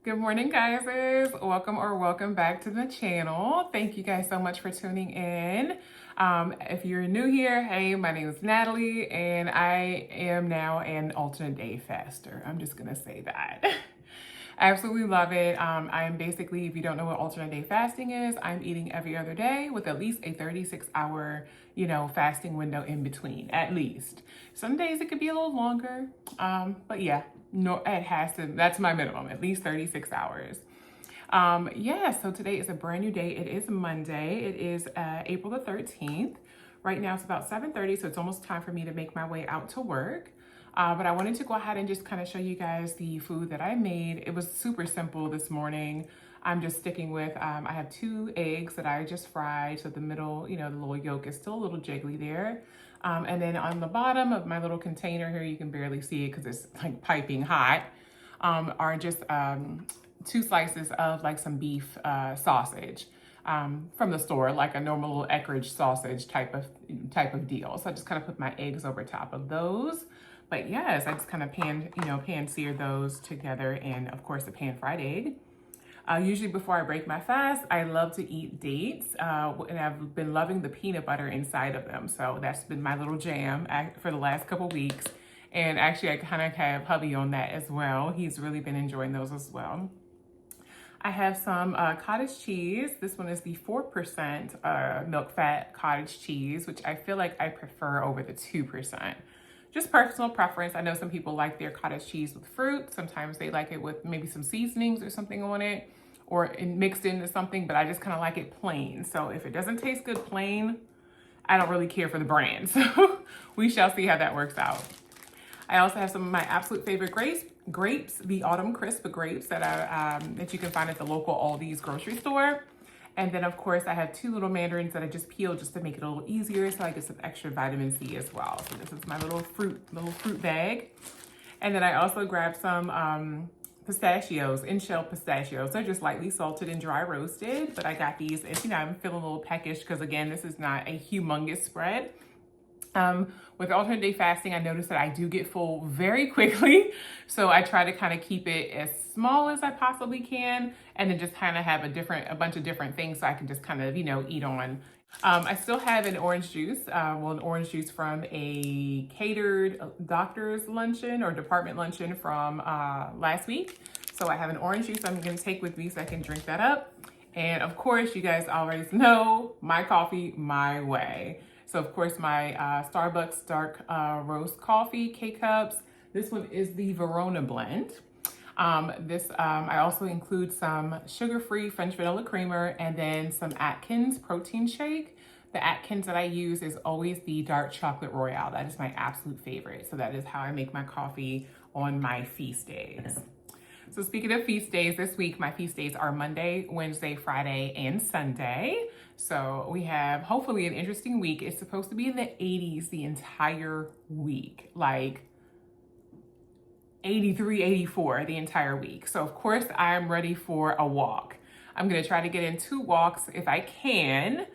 Good morning, guys. Welcome back to the channel. Thank you guys so much for tuning in. If you're new here, hey, my name is Natalie, and I am now an alternate day faster. I'm just gonna say that. I absolutely love it. I'm basically, if you don't know what alternate day fasting is, I'm eating every other day with at least a 36-hour, fasting window in between, at least. Some days it could be a little longer, but yeah, no, it has to, that's my minimum, at least 36 hours. So today is a brand new day. It is Monday. It is April the 13th. Right now it's about 7:30, so it's almost time for me to make my way out to work. But I wanted to go ahead and just kind of show you guys the food that I made. It was super simple this morning. I'm just sticking with, I have 2 eggs that I just fried. So the middle, the little yolk is still a little jiggly there. And then on the bottom of my little container here, you can barely see it because it's like piping hot, are just 2 slices of like some beef sausage from the store, like a normal little Eckrich sausage type of deal. So I just kind of put my eggs over top of those. But yes, I just kind of pan sear those together, and of course a pan fried egg. Usually before I break my fast, I love to eat dates, and I've been loving the peanut butter inside of them. So that's been my little jam for the last couple weeks. And actually I kind of have Hubby on that as well. He's really been enjoying those as well. I have some cottage cheese. This one is the 4% milk fat cottage cheese, which I feel like I prefer over the 2%. Just personal preference. I know some people like their cottage cheese with fruit. Sometimes they like it with maybe some seasonings or something on it, or mixed into something, but I just kind of like it plain. So if it doesn't taste good plain, I don't really care for the brand. So we shall see how that works out. I also have some of my absolute favorite grapes, the Autumn Crisp grapes that you can find at the local Aldi's grocery store. And then of course I have 2 little mandarins that I just peeled just to make it a little easier, so I get some extra vitamin C as well. So this is my little fruit bag. And then I also grabbed some pistachios, in-shell pistachios. They're just lightly salted and dry roasted, but I got these, and I'm feeling a little peckish because again, this is not a humongous spread. With alternate day fasting, I noticed that I do get full very quickly. So I try to kind of keep it as small as I possibly can, and then just kind of have a bunch of different things so I can just kind of, eat on. I still have an orange juice, an orange juice from a catered doctor's luncheon or department luncheon from last week. So I have an orange juice I'm going to take with me so I can drink that up. And of course, you guys always know my coffee, my way. So of course my Starbucks dark roast coffee K-Cups. This one is the Verona blend. I also include some sugar-free French vanilla creamer and then some Atkins protein shake. The Atkins that I use is always the dark chocolate royale. That is my absolute favorite. So that is how I make my coffee on my feast days. So speaking of feast days, this week my feast days are Monday, Wednesday, Friday, and Sunday. So we have hopefully an interesting week. It's supposed to be in the 80s the entire week, like 83, 84 the entire week. So of course I'm ready for a walk. I'm gonna try to get in 2 walks if I can.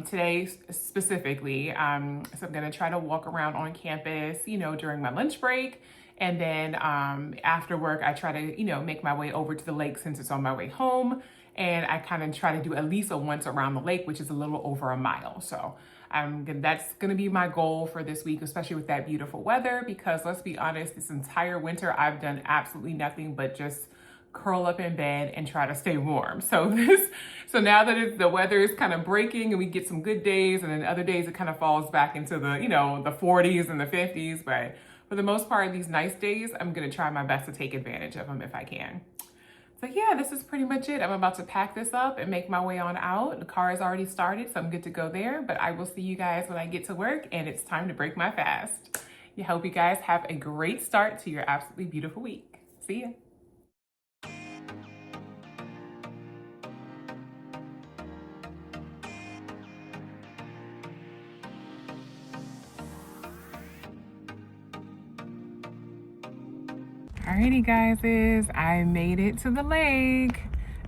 Today specifically, so I'm gonna try to walk around on campus, during my lunch break. And then after work, I try to, make my way over to the lake since it's on my way home. And I kind of try to do at least a once around the lake, which is a little over a mile. So that's going to be my goal for this week, especially with that beautiful weather, because let's be honest, this entire winter, I've done absolutely nothing but just curl up in bed and try to stay warm. So now that the weather is kind of breaking and we get some good days, and then other days it kind of falls back into the, the 40s and the 50s. But for the most part, these nice days, I'm going to try my best to take advantage of them if I can. So yeah, this is pretty much it. I'm about to pack this up and make my way on out. The car is already started, so I'm good to go there. But I will see you guys when I get to work and it's time to break my fast. I hope you guys have a great start to your absolutely beautiful week. See ya. Alrighty guys, I made it to the lake.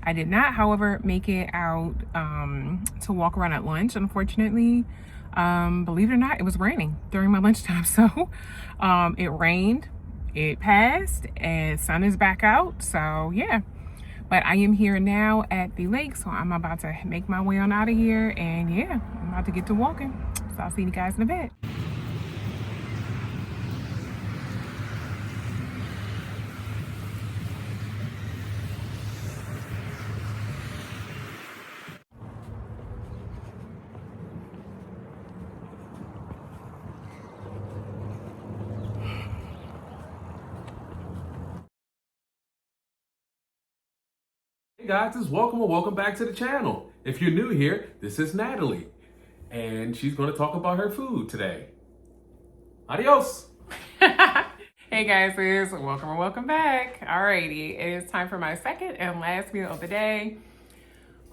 I did not, however, make it out to walk around at lunch, unfortunately. Believe it or not, it was raining during my lunchtime. So it rained, it passed, and sun is back out. So yeah, But I am here now at the lake, so I'm about to make my way on out of here. And yeah, I'm about to get to walking. So I'll see you guys in a bit. Hey guys, it's welcome or welcome back to the channel. If you're new here, this is Natalie, and she's going to talk about her food today. Adios. Hey guys, it's welcome or welcome back. Alrighty, it is time for my second and last meal of the day.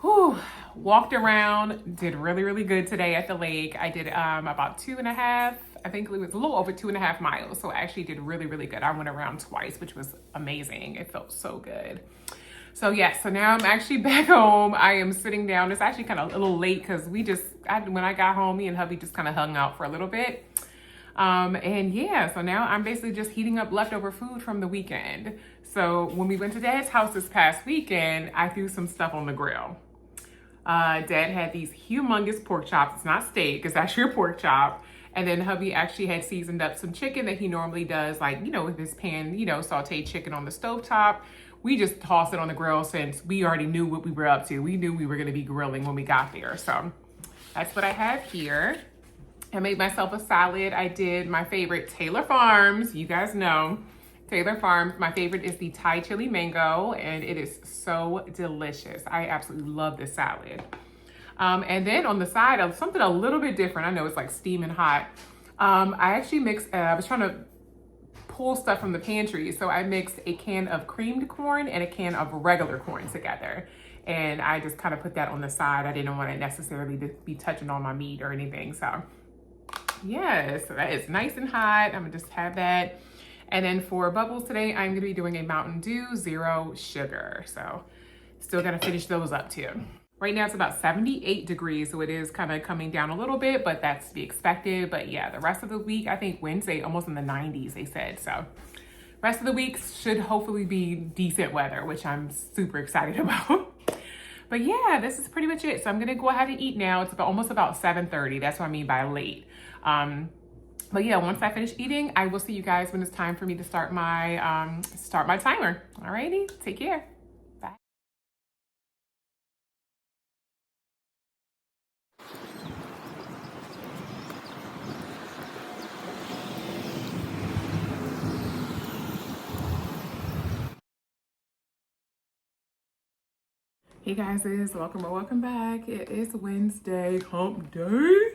Whew, walked around, did really good today at the lake. I did about 2.5, I think it was a little over 2.5 miles. So I actually did really good. I went around twice, which was amazing. It felt so good. So yes, so now I'm actually back home. I am sitting down. It's actually kind of a little late because when I got home, me and hubby just kind of hung out for a little bit. And yeah, so now I'm basically just heating up leftover food from the weekend. So when we went to Dad's house this past weekend, I threw some stuff on the grill. Dad had these humongous pork chops. It's not steak, it's actually a pork chop. And then hubby actually had seasoned up some chicken that he normally does, like, with his pan, sauteed chicken on the stovetop. We just tossed it on the grill since we already knew what we were up to. We knew we were gonna be grilling when we got there. So that's what I have here. I made myself a salad. I did my favorite, Taylor Farms. You guys know Taylor Farms. My favorite is the Thai chili mango, and it is so delicious. I absolutely love this salad. And then on the side of something a little bit different, I know it's like steaming hot. I actually mixed, I was trying to pull stuff from the pantry. So I mixed a can of creamed corn and a can of regular corn together. And I just kind of put that on the side. I didn't want it necessarily to be touching on my meat or anything. So yeah, so that is nice and hot. I'm gonna just have that. And then for bubbles today, I'm gonna be doing a Mountain Dew Zero Sugar. So still gotta finish those up too. Right now it's about 78 degrees, so it is kind of coming down a little bit, but that's to be expected. But yeah, the rest of the week, I think Wednesday, almost in the 90s, they said. So rest of the week should hopefully be decent weather, which I'm super excited about. But yeah, this is pretty much it. So I'm gonna go ahead and eat now. It's almost about 7:30. That's what I mean by late. But yeah, once I finish eating, I will see you guys when it's time for me to start my timer. Alrighty, take care. Bye. Hey guys, welcome or welcome back. It is Wednesday, hump day.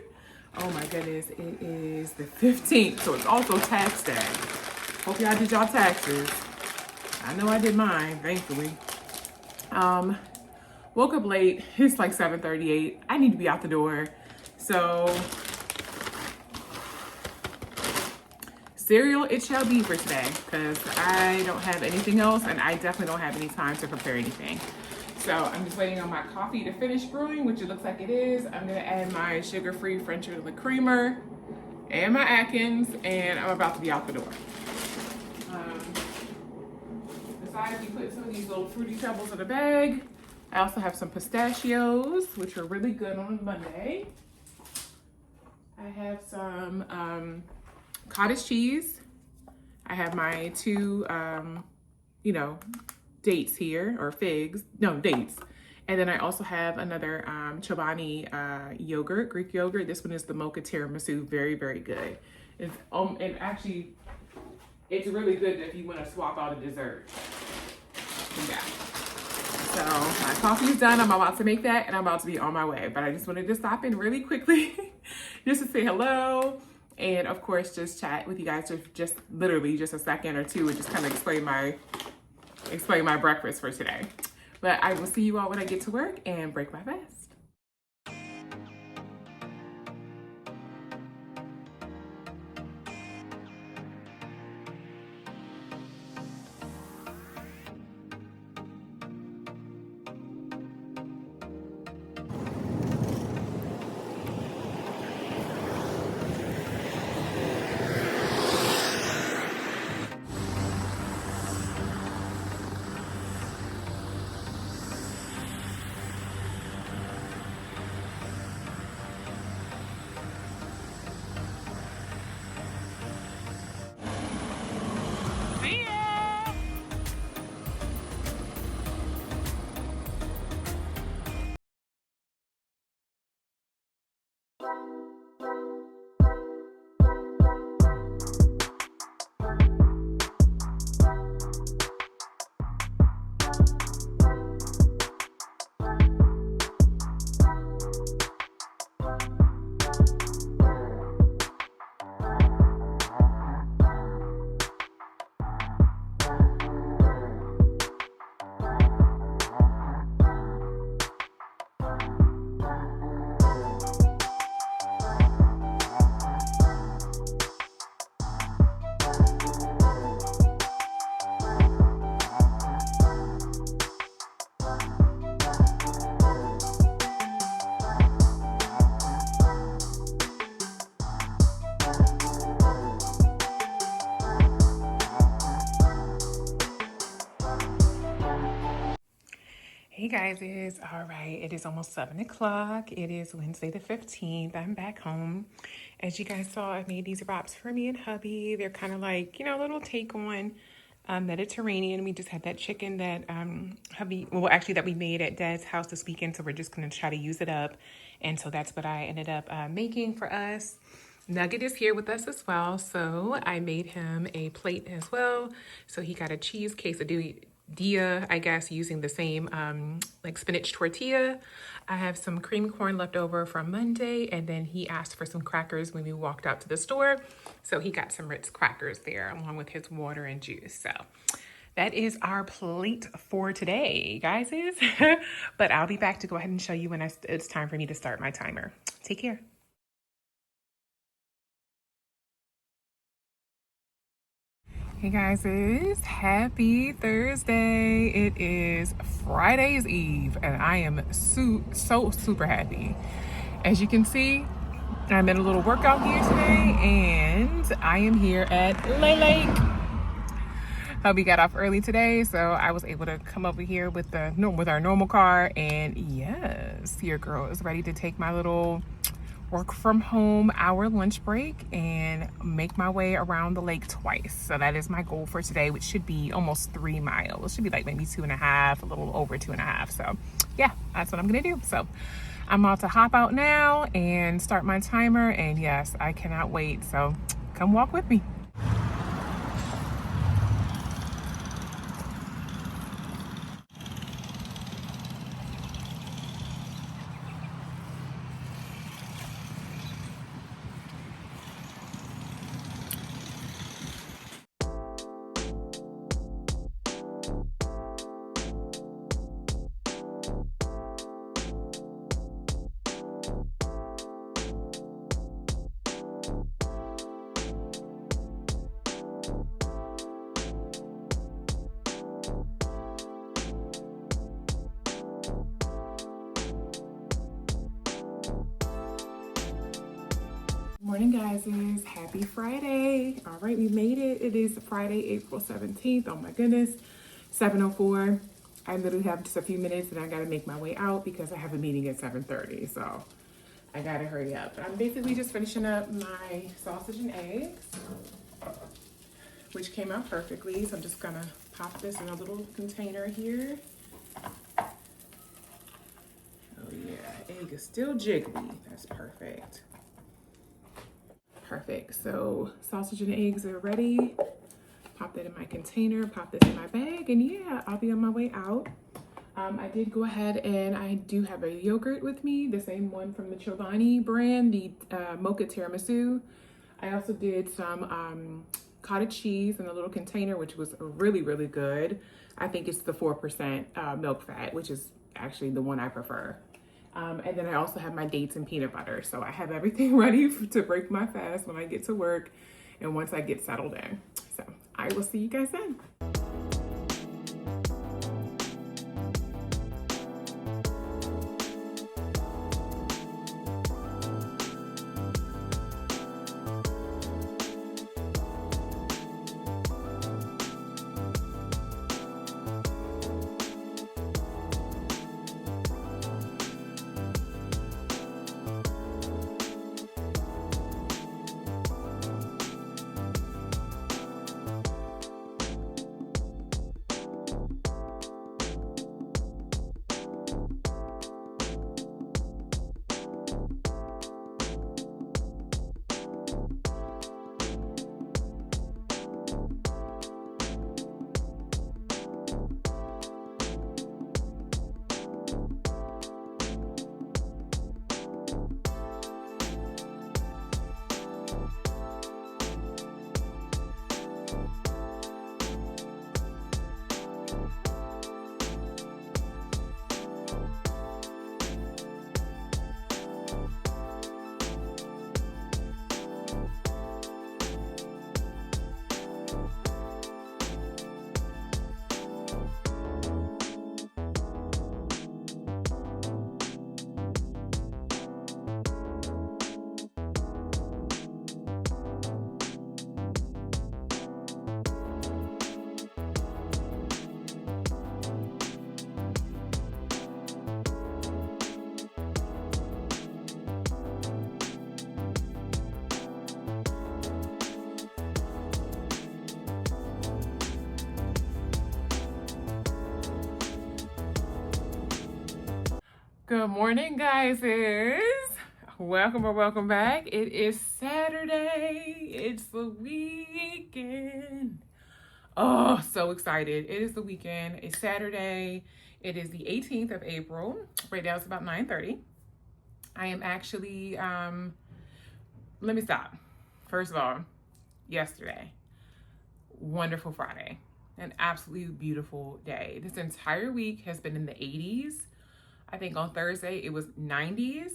Oh my goodness, it is the 15th, so it's also tax day. Hope y'all did y'all taxes. I know I did mine, thankfully. Woke up late, it's like 7:38. I need to be out the door. So, cereal it shall be for today, because I don't have anything else, and I definitely don't have any time to prepare anything. So I'm just waiting on my coffee to finish brewing, which it looks like it is. I'm gonna add my sugar-free French vanilla creamer and my Atkins, and I'm about to be out the door. Besides, we put some of these little Fruity Pebbles in a bag. I also have some pistachios, which are really good on Monday. I have some cottage cheese. I have my two, dates here, or figs, no, dates. And then I also have another Chobani yogurt, Greek yogurt. This one is the mocha tiramisu, very good. It's, and actually, it's really good if you want to swap out a dessert. Yeah. So my coffee is done. I'm about to make that, and I'm about to be on my way. But I just wanted to stop in really quickly just to say hello. And of course, just chat with you guys for just literally just a second or two and just kind of explain my breakfast for today. But I will see you all when I get to work and break my fast. guys, all right. It is almost 7 o'clock. It is Wednesday the 15th. I'm back home. As you guys saw, I made these wraps for me and hubby. They're kind of like, you know, a little take on Mediterranean. We just had that chicken that that we made at Dad's house this weekend. So we're just going to try to use it up. And so that's what I ended up making for us. Nugget is here with us as well. So I made him a plate as well. So he got a cheese quesadilla, I guess, using the same like spinach tortilla. I have some cream corn left over from Monday, and then he asked for some crackers when we walked out to the store. So he got some Ritz crackers there along with his water and juice. So that is our plate for today, guys. But I'll be back to go ahead and show you when it's time for me to start my timer. Take care. Hey guys, it's happy Thursday. It is Friday's Eve and I am so super happy. As you can see, I'm in a little workout gear today and I am here at Lake. Hubby got off early today, so I was able to come over here with our normal car, and yes, your girl is ready to take my little work from home hour lunch break and make my way around the lake twice. So that is my goal for today, which should be almost 3 miles. It should be like maybe 2.5, a little over 2.5. So yeah, that's what I'm gonna do. So I'm about to hop out now and start my timer, and yes, I cannot wait. So come walk with me. Morning, guys. It's happy Friday. All right, we made it. It is Friday, April 17th. Oh my goodness, 7:04. I literally have just a few minutes and I gotta make my way out because I have a meeting at 7:30. So I gotta hurry up. I'm basically just finishing up my sausage and eggs, which came out perfectly. So I'm just gonna pop this in a little container here. Oh yeah, egg is still jiggly. That's perfect. Perfect. So sausage and eggs are ready. Pop that in my container, pop this in my bag, and yeah, I'll be on my way out. I did go ahead and I do have a yogurt with me, the same one from the Chobani brand, the mocha tiramisu. I also did some cottage cheese in a little container, which was really, really good. I think it's the 4% milk fat, which is actually the one I prefer. And then I also have my dates and peanut butter. So I have everything ready to break my fast when I get to work and once I get settled in. So I will see you guys then. Good morning, guys. Welcome or welcome back. It is Saturday. It's the weekend. Oh, so excited. It is the weekend. It's Saturday. It is the 18th of April. Right now it's about 9:30. I am actually, let me stop. First of all, yesterday, wonderful Friday. An absolutely beautiful day. This entire week has been in the 80s. I think on Thursday it was 90s.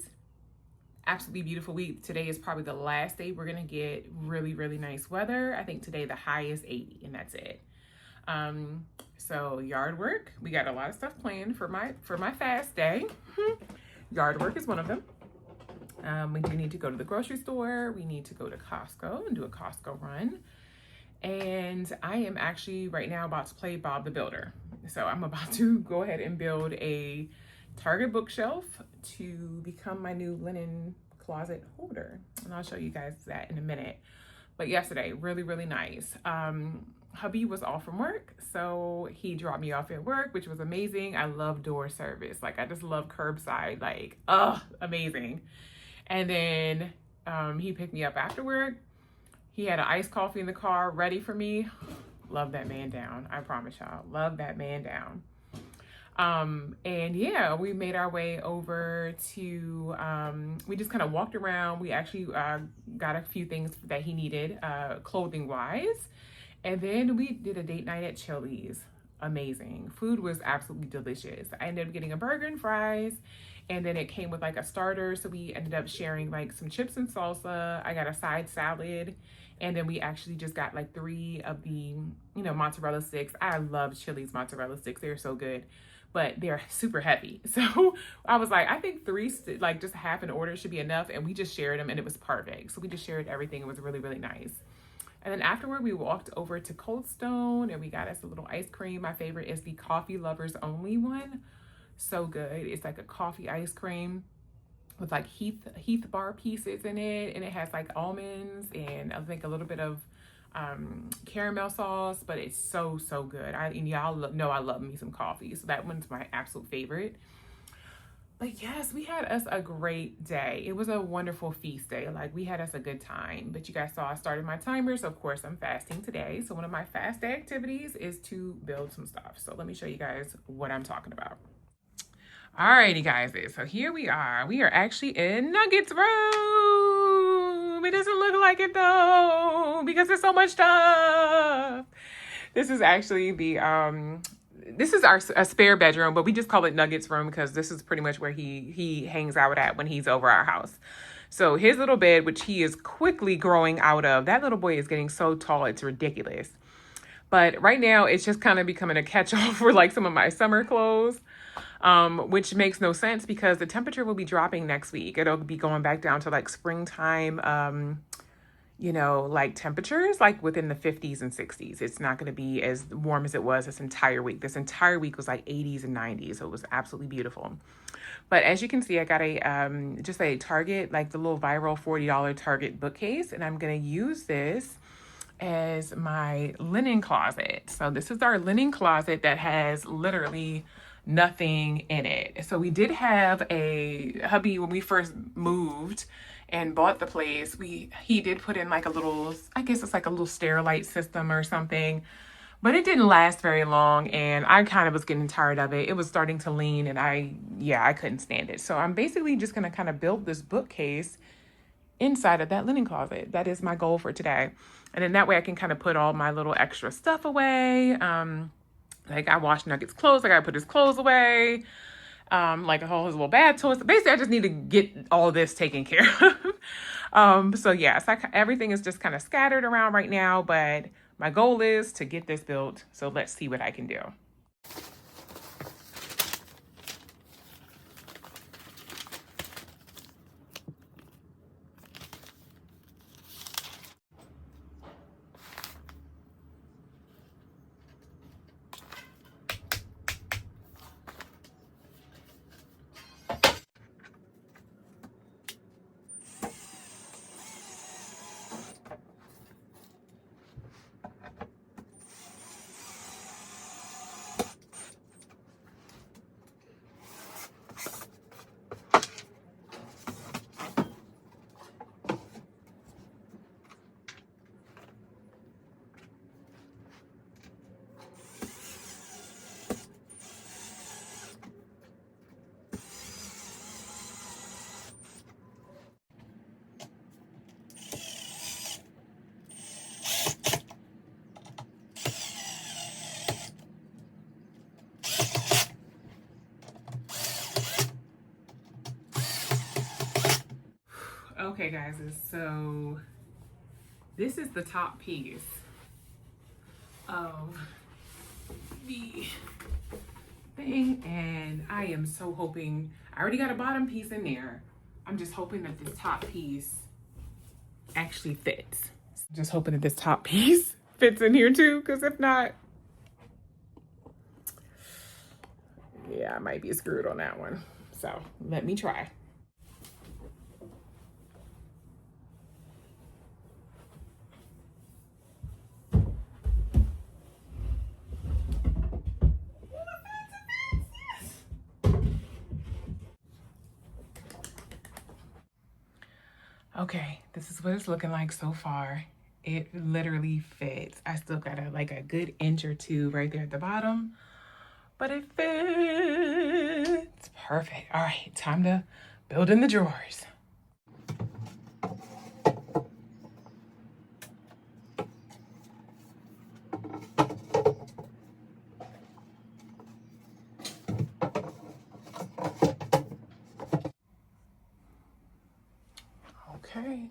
Absolutely beautiful week. Today is probably the last day we're gonna get really, really nice weather. I think today the high is 80 and that's it. So yard work, we got a lot of stuff planned for my fast day. Yard work is one of them. We do need to go to the grocery store. We need to go to Costco and do a Costco run. And I am actually right now about to play Bob the Builder. So I'm about to go ahead and build a Target bookshelf to become my new linen closet holder. And I'll show you guys that in a minute. But yesterday, really, really nice. Hubby was off from work, so he dropped me off at work, which was amazing. I love door service. Like, I just love curbside, like, amazing. And then he picked me up after work. He had an iced coffee in the car ready for me. Love that man down. I promise y'all, love that man down. And yeah, we made our way over to, we just kind of walked around. We actually got a few things that he needed, clothing wise. And then we did a date night at Chili's. Amazing. Food was absolutely delicious. I ended up getting a burger and fries, and then it came with like a starter. So we ended up sharing like some chips and salsa. I got a side salad. And then we actually just got like 3 of the, mozzarella sticks. I love Chili's mozzarella sticks. They're so good, but they're super heavy. So I was like, I think 3, like just half an order should be enough. And we just shared them and it was perfect. So we just shared everything. It was really, really nice. And then afterward, we walked over to Cold Stone and we got us a little ice cream. My favorite is the coffee lovers only one. So good. It's like a coffee ice cream with like Heath bar pieces in it, and it has like almonds and I think a little bit of caramel sauce, but it's so good. And y'all know I love me some coffee, so that one's my absolute favorite. But yes, we had us a great day. It was a wonderful feast day. Like, we had us a good time. But you guys saw I started my timer, so of course I'm fasting today. So one of my fast day activities is to build some stuff. So let me show you guys what I'm talking about. Alrighty, guys, so here we are. We are actually in Nuggets room. It doesn't look like it though, because there's so much stuff. This is actually the this is a spare bedroom, but we just call it Nuggets room because this is pretty much where he hangs out at when he's over our house. So his little bed, which he is quickly growing out of, that little boy is getting so tall, it's ridiculous. But right now, it's just kind of becoming a catch-all for like some of my summer clothes. Which makes no sense because the temperature will be dropping next week. It'll be going back down to like springtime, like temperatures, like within the 50s and 60s. It's not going to be as warm as it was this entire week. This entire week was like 80s and 90s. So it was absolutely beautiful. But as you can see, I got just a Target, like the little viral $40 Target bookcase. And I'm going to use this as my linen closet. So this is our linen closet that has literally nothing in it. So we did have a hubby when we first moved and bought the place. He did put in like a little, I guess it's like a little Sterilite system or something, but it didn't last very long and I kind of was getting tired of it. It was starting to lean and I couldn't stand it. So I'm basically just going to kind of build this bookcase inside of that linen closet. That is my goal for today. And then that way I can kind of put all my little extra stuff away. Like I wash Nuggets clothes, I gotta put his clothes away, like all his little bad toys. Basically, I just need to get all this taken care of. So yes, everything is just kind of scattered around right now, but my goal is to get this built. So let's see what I can do. Okay, guys, so this is the top piece of the thing, and I am so hoping, I already got a bottom piece in there. I'm just hoping that this top piece actually fits. Just hoping that this top piece fits in here too, because if not, yeah, I might be screwed on that one. So let me try. Okay, this is what it's looking like so far. It literally fits. I still got a good inch or two right there at the bottom, but it fits. Perfect. All right, time to build in the drawers. Okay.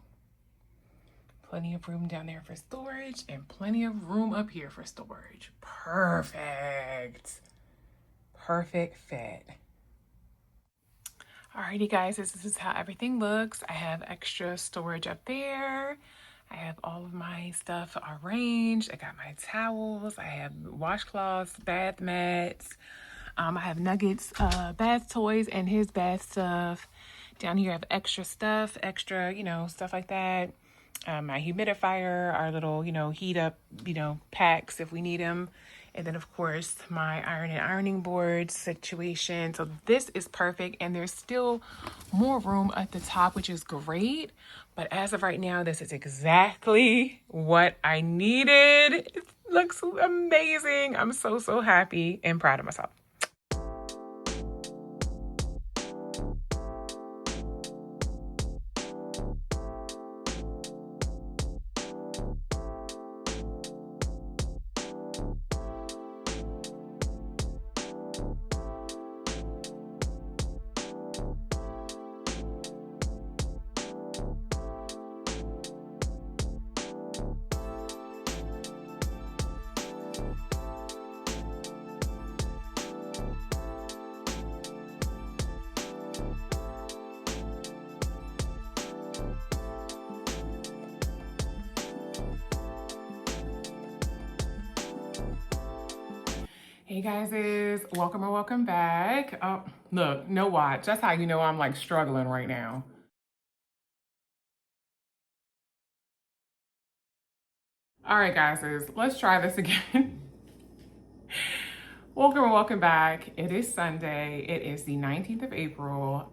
Plenty of room down there for storage and plenty of room up here for storage. Perfect. Perfect fit. Alrighty guys, this is how everything looks. I have extra storage up there. I have all of my stuff arranged. I got my towels. I have washcloths, bath mats. I have Nuggets bath toys and his bath stuff. Down here I have extra stuff, stuff like that. My humidifier, our little, heat up, packs if we need them. And then, of course, my iron and ironing board situation. So this is perfect. And there's still more room at the top, which is great. But as of right now, this is exactly what I needed. It looks amazing. I'm so, so happy and proud of myself. Hey guys, welcome back. Oh, look, no watch. That's how you know I'm like struggling right now. All right, guys, let's try this again. Welcome back. It is Sunday. It is the 19th of April.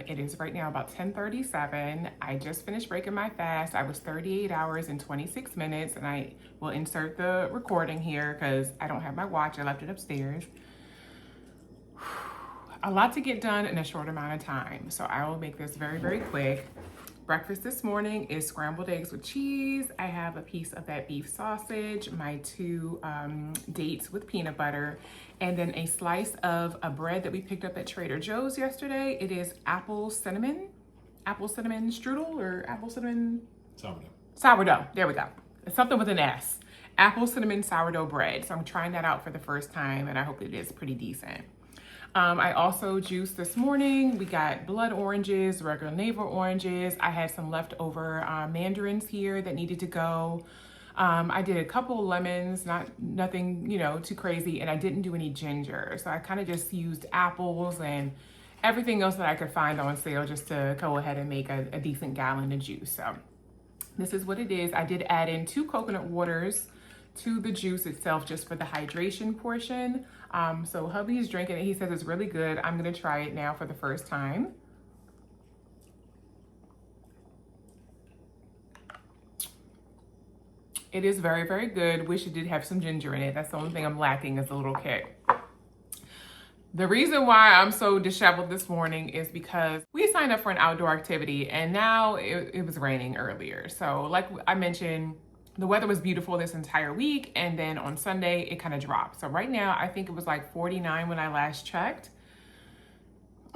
It is right now about 10:37. I just finished breaking my fast. I was 38 hours and 26 minutes, and I will insert the recording here because I don't have my watch. I left it upstairs. A lot to get done in a short amount of time, so I will make this very, very quick. Breakfast this morning is scrambled eggs with cheese. I have a piece of that beef sausage, my 2 dates with peanut butter, and then a slice of a bread that we picked up at Trader Joe's yesterday. It is apple cinnamon strudel or apple cinnamon sourdough. There we go. It's something with an S. Apple cinnamon sourdough bread. So I'm trying that out for the first time, and I hope it is pretty decent. I also juiced this morning. We got blood oranges, regular navel oranges. I had some leftover mandarins here that needed to go. I did a couple lemons, nothing, too crazy, and I didn't do any ginger. So I kind of just used apples and everything else that I could find on sale just to go ahead and make a decent gallon of juice. So this is what it is. I did add in 2 coconut waters to the juice itself just for the hydration portion. So hubby is drinking it. He says it's really good. I'm gonna try it now for the first time. It is very, very good. Wish it did have some ginger in it. That's the only thing I'm lacking is a little kick. The reason why I'm so disheveled this morning is because we signed up for an outdoor activity and now it was raining earlier. So like I mentioned, the weather was beautiful this entire week, and then on Sunday, it kind of dropped. So right now, I think it was like 49 when I last checked.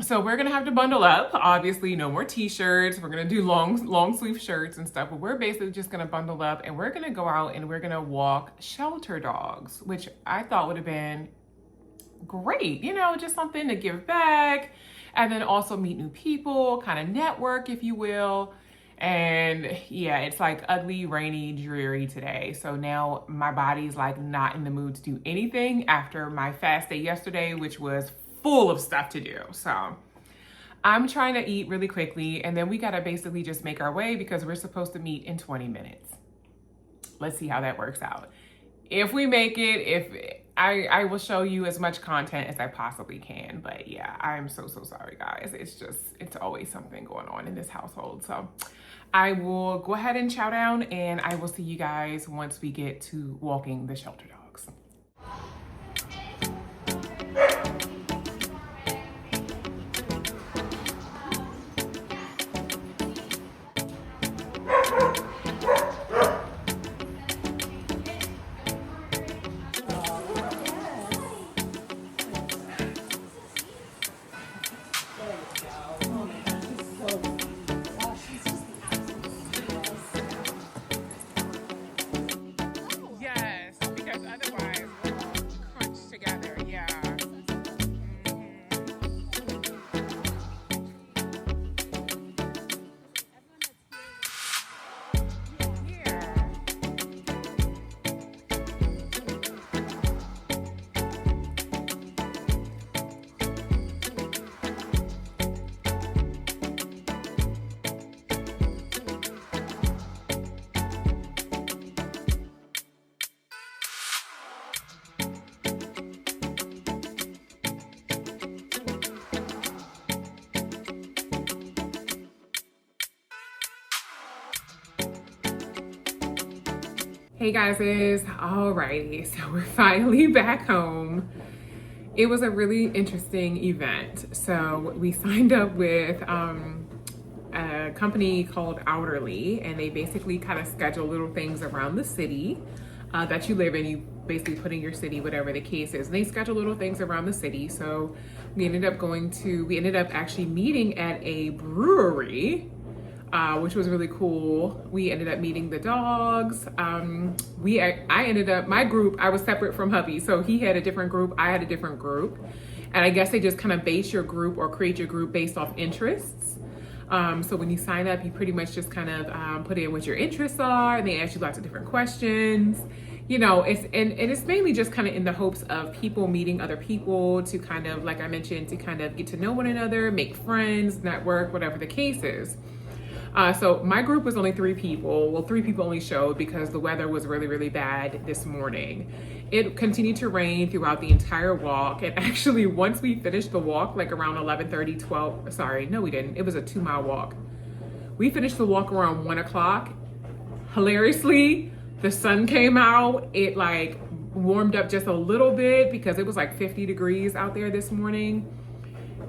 So we're gonna have to bundle up. Obviously, no more t-shirts. We're gonna do long sleeve shirts and stuff, but we're basically just gonna bundle up and we're gonna go out and we're gonna walk shelter dogs, which I thought would have been great, you know, just something to give back and then also meet new people, kind of network, if you will. And yeah, it's like ugly, rainy, dreary today. So now my body's like not in the mood to do anything after my fast day yesterday, which was full of stuff to do. So I'm trying to eat really quickly and then we gotta basically just make our way because we're supposed to meet in 20 minutes. Let's see how that works out. If we make it, I will show you as much content as I possibly can. But yeah, I'm so sorry, guys. It's always something going on in this household. So I will go ahead and chow down and I will see you guys once we get to walking the shelter dogs. Hey guys, alrighty, so we're finally back home. It was a really interesting event. So we signed up with a company called Outerly, and they basically kind of schedule little things around the city that you live in. You basically put in your city, whatever the case is. And they schedule little things around the city. So we ended up actually meeting at a brewery, which was really cool. We ended up meeting the dogs. My group, I was separate from Hubby. So he had a different group, I had a different group. And I guess they just kind of base your group or create your group based off interests. So when you sign up, you pretty much just kind of put in what your interests are, and they ask you lots of different questions. You know, it's mainly just kind of in the hopes of people meeting other people to kind of, like I mentioned, to kind of get to know one another, make friends, network, whatever the case is. So my group was only 3 people. Well, 3 people only showed because the weather was really, really bad this morning. It continued to rain throughout the entire walk. And actually, once we finished the walk, like around 11:30, 12, sorry, no, we didn't. It was a 2-mile walk. We finished the walk around 1 o'clock. Hilariously, the sun came out. It like warmed up just a little bit because it was like 50 degrees out there this morning.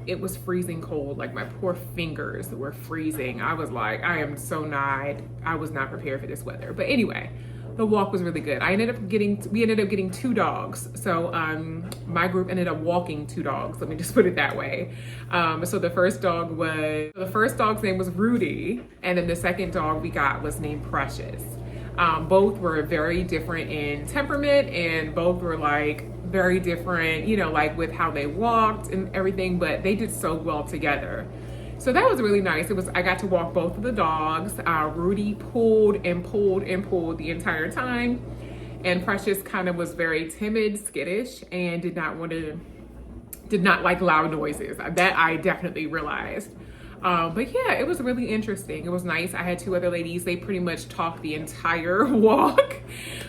It was freezing cold. Like my poor fingers were freezing. I was like, I was not prepared for this weather. But anyway, the walk was really good. We ended up getting 2 dogs. So my group ended up walking 2 dogs. Let me just put it that way. So the first dog's name was Rudy. And then the second dog we got was named Precious. Both were very different in temperament, and both were like very different, you know, like with how they walked and everything, but they did so well together. So that was really nice. I got to walk both of the dogs. Rudy pulled and pulled and pulled the entire time, and Precious kind of was very timid, skittish, and did not like loud noises. That I definitely realized. But yeah, it was really interesting. It was nice. I had 2 other ladies. They pretty much talked the entire walk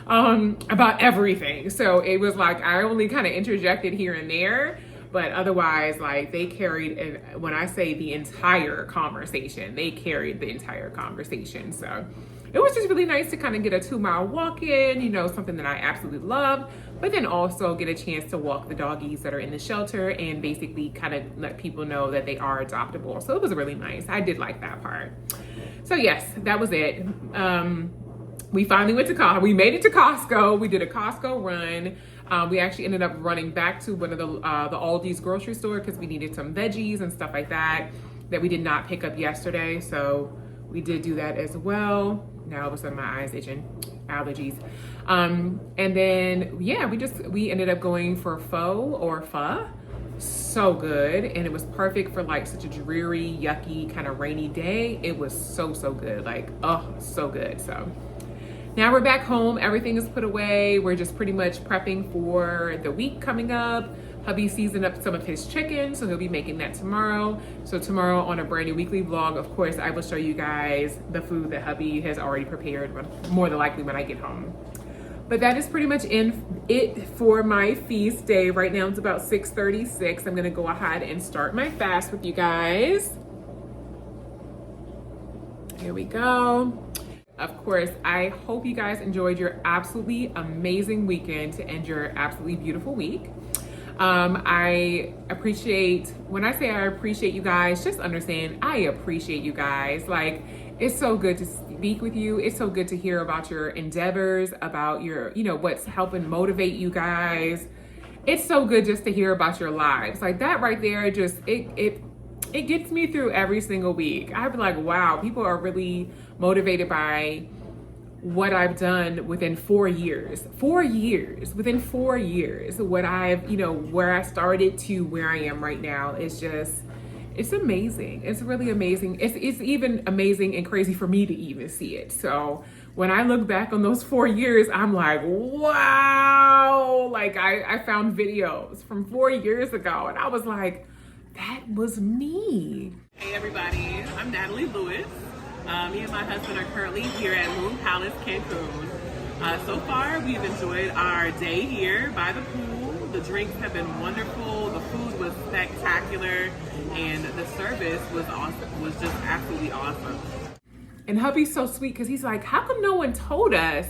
about everything. So it was like I only kind of interjected here and there, but otherwise, like they carried, and when I say the entire conversation, they carried the entire conversation. So it was just really nice to kind of get a 2-mile walk in, you know, something that I absolutely love, but then also get a chance to walk the doggies that are in the shelter and basically kind of let people know that they are adoptable. So it was really nice. I did like that part. So yes, that was it. We finally went to Costco. We made it to Costco. We did a Costco run. We actually ended up running back to one of the Aldi's grocery store because we needed some veggies and stuff like that we did not pick up yesterday. So we did do that as well. Now all of a sudden my eyes itching, allergies. And then yeah, we ended up going for pho. So good, and it was perfect for like such a dreary, yucky, kind of rainy day. It was so good, like, oh, so good. So now we're back home, everything is put away. We're just pretty much prepping for the week coming up. Hubby seasoned up some of his chicken, so he'll be making that tomorrow. So tomorrow on a brand new weekly vlog, of course, I will show you guys the food that hubby has already prepared, more than likely when I get home. But that is pretty much it for my feast day. Right now it's about 6:36. I'm gonna go ahead and start my fast with you guys. Here we go. Of course, I hope you guys enjoyed your absolutely amazing weekend to end your absolutely beautiful week. I appreciate, when I say I appreciate you guys, just understand, I appreciate you guys. Like, it's so good to speak with you. It's so good to hear about your endeavors, about your, what's helping motivate you guys. It's so good just to hear about your lives. Like that right there, just, it gets me through every single week. I'd be like, wow, people are really motivated by what I've done within 4 years. Within 4 years, what I've, where I started to where I am right now is just, it's amazing. It's really amazing. It's even amazing and crazy for me to even see it. So when I look back on those 4 years, I'm like, wow. Like I found videos from 4 years ago and I was like, that was me. Hey everybody, I'm Natalie Lewis. Me and my husband are currently here at Moon Palace, Cancun. So far, we've enjoyed our day here by the pool. The drinks have been wonderful. The food was spectacular. And the service was awesome, was just absolutely awesome. And hubby's so sweet because he's like, how come no one told us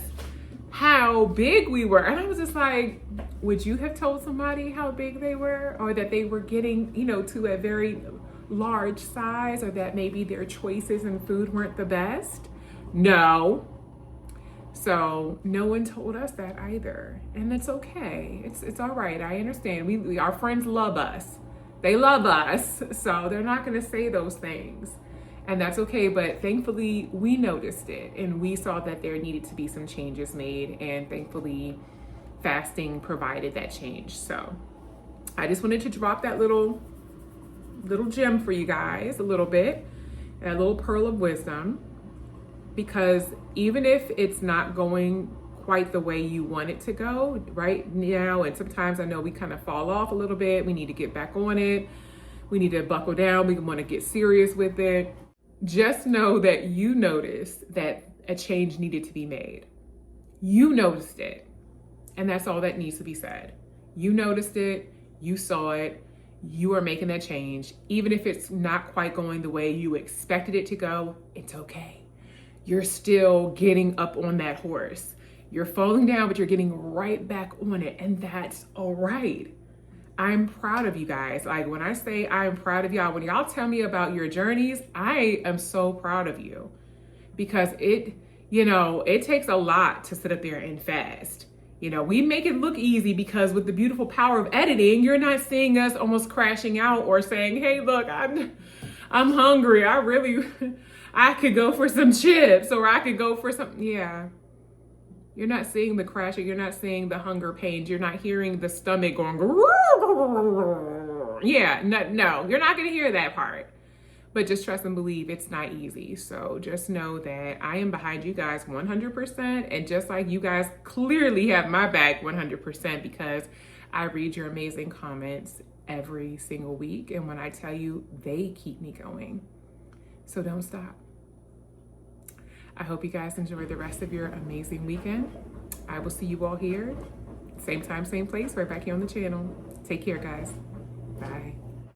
how big we were? And I was just like, would you have told somebody how big they were, or that they were getting, to a very large size, or that maybe their choices in food weren't the best? No. So no one told us that either. And it's okay. It's all right. I understand. Our friends love us. They love us, so they're not gonna say those things. And that's okay, but thankfully we noticed it and we saw that there needed to be some changes made, and thankfully fasting provided that change. So I just wanted to drop that little gem for you guys, a little bit, a little pearl of wisdom, because even if it's not going quite the way you want it to go right now, and sometimes I know we kind of fall off a little bit, we need to get back on it, we need to buckle down, we want to get serious with it. Just know that you noticed that a change needed to be made. You noticed it, and that's all that needs to be said. You noticed it, you saw it, you are making that change. Even if it's not quite going the way you expected it to go, it's okay. You're still getting up on that horse. You're falling down, but you're getting right back on it, and that's all right. I'm proud of you guys. Like when I say I'm proud of y'all, when y'all tell me about your journeys, I am so proud of you, because it takes a lot to sit up there and fast. We make it look easy because with the beautiful power of editing, you're not seeing us almost crashing out or saying, hey, look, I'm hungry. I could go for some chips, or I could go for some, yeah. You're not seeing the crashing. You're not seeing the hunger pains. You're not hearing the stomach going, yeah, no, you're not going to hear that part. But just trust and believe it's not easy. So just know that I am behind you guys 100%. And just like you guys clearly have my back 100%, because I read your amazing comments every single week. And when I tell you, they keep me going. So don't stop. I hope you guys enjoy the rest of your amazing weekend. I will see you all here, same time, same place, right back here on the channel. Take care, guys. Bye.